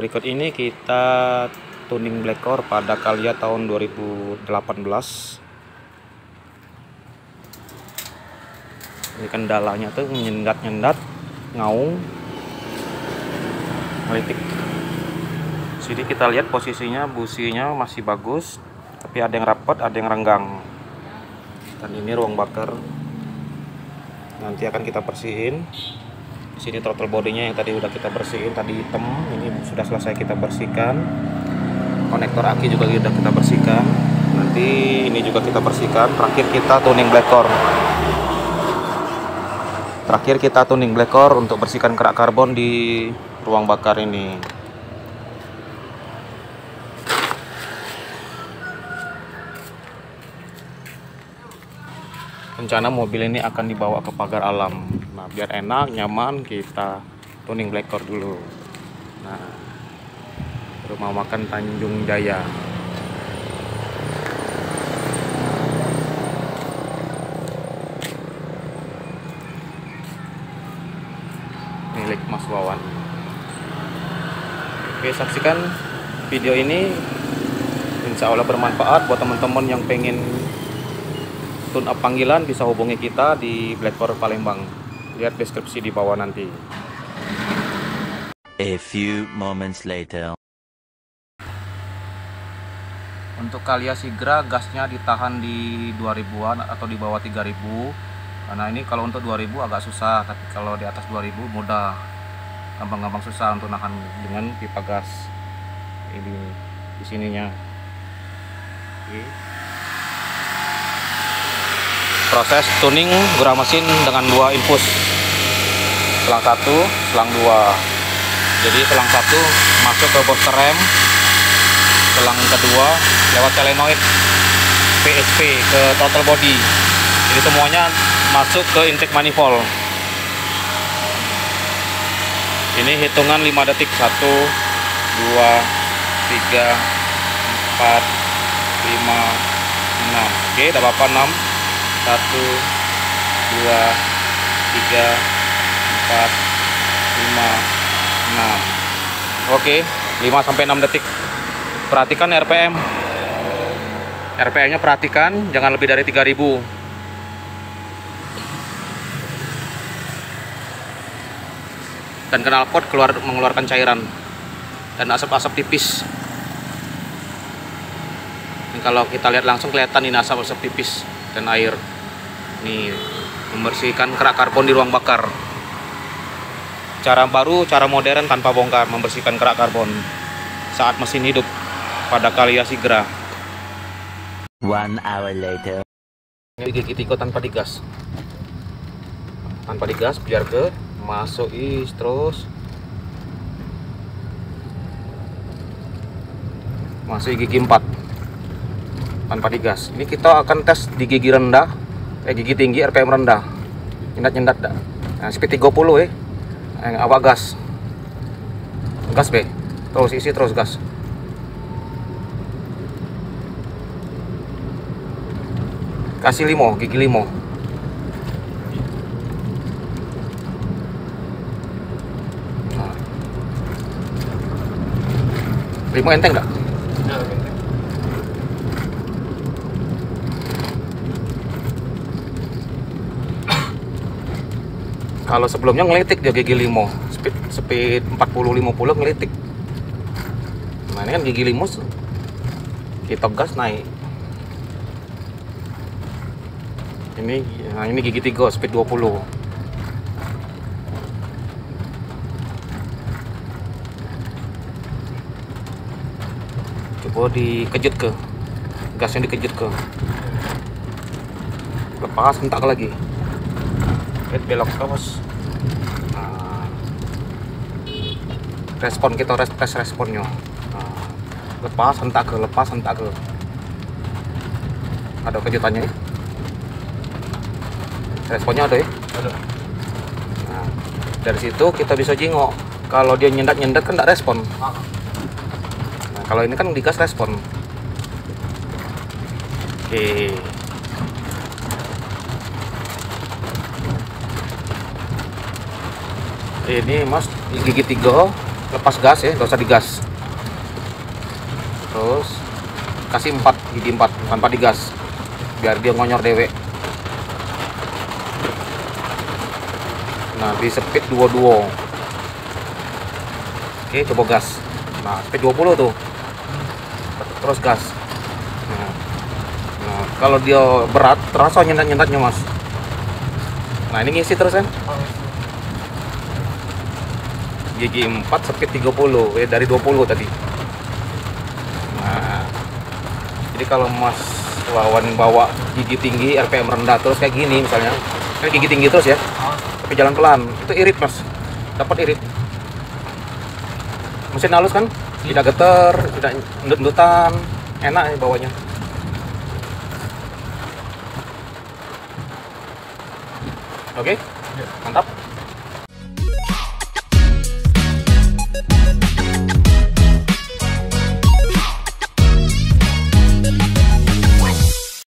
berikut ini kita tuning black core pada Calya tahun 2018. Ini kendalanya tuh nyendat-nyendat, ngaung, ngelitik. Sini kita lihat posisinya, businya masih bagus, tapi ada yang rapat, ada yang renggang. Dan ini ruang bakar. Nanti akan kita bersihin. Sini throttle bodinya yang tadi udah kita bersihin, tadi hitam, ini sudah selesai kita bersihkan. Konektor aki juga sudah kita bersihkan. Nanti ini juga kita bersihkan. Terakhir kita tuning black core. Untuk bersihkan kerak karbon di ruang bakar ini. Rencana mobil ini akan dibawa ke pagar alam. Nah, biar enak, nyaman, kita tuning black core dulu. Nah, rumah makan Tanjung Jaya. Milik Mas Wawan. Oke, saksikan video ini. Insya Allah bermanfaat buat teman-teman yang pengen tune up panggilan, bisa hubungi kita di Black Core Palembang. Lihat deskripsi di bawah nanti. A few moments later. Untuk Calya Sigra gasnya ditahan di 2000-an atau di bawah 3000. Karena ini kalau untuk 2000 agak susah, tapi kalau di atas 2000 mudah. Gampang-gampang susah untuk nahan dengan pipa gas. Ini di sininya. Oke. Proses tuning gurah mesin dengan 2 infus, selang 1, selang 2. Jadi selang 1 masuk ke booster rem, selang kedua lewat solenoid PHP ke throttle body. Jadi semuanya masuk ke intake manifold. Ini hitungan 5 detik. 1, 2, 3, 4, 5, 6. Oke, udah berapa? 6. 1, 2, 3, 4, 5, 6. Oke, 5-6 detik. Perhatikan RPM. RPM-nya perhatikan, jangan lebih dari 3000. Dan knalpot mengeluarkan cairan dan asap-asap tipis. Dan kalau kita lihat langsung kelihatan ini asap-asap tipis dan air. Nih, membersihkan kerak karbon di ruang bakar. Cara baru, cara modern tanpa bongkar, membersihkan kerak karbon saat mesin hidup pada Calya Sigra. 1 hour later. Ini gigi tiga tanpa digas. Tanpa digas, biar ke masuk terus. Masih gigi 4 tanpa digas. Ini kita akan tes di gigi rendah, gigi tinggi, RPM rendah, nyendat-nyendat dah. Nah, speed 30 awak gas B, terus isi terus gas. Kasih 5, gigi 5. Nah. 5 enteng enggak? Kalau sebelumnya ngelitik dia gigi 5, speed 40-50 ngelitik. Nah, ini kan gigi 5, kita gas naik. Ini gigi 3, speed 20. Coba dikejut ke, gasnya dikejut ke. Lepas, hentak lagi. Belok terus. Nah, respon kita tes responnya. Nah, lepas hentak ke. Ada kejutannya ya? Responnya ada ya? Ada. Nah, dari situ kita bisa jingok. Kalau dia nyendat kan tidak respon. Nah, kalau ini kan digas respon. Oke. Ini mas gigi 3 lepas gas ya, nggak usah digas. Terus kasih 4 gigi 4 tanpa digas biar dia ngonyor dewe. Nah, di speed 22. Oke, coba gas. Nah, speed 20 tuh. Terus gas. Nah, kalau dia berat terasa nyendat-nyendatnya, Mas. Nah, ini ngisi terus kan? Gigi 4 speed 30 ya, dari 20 tadi. Nah, jadi kalau Mas lawan bawa gigi tinggi RPM rendah terus kayak gini misalnya, kan gigi tinggi terus ya, tapi jalan pelan, itu irit Mas, dapat irit. Mesin halus kan, tidak getar, tidak endut-endutan, enak ya bawanya. Oke, mantap.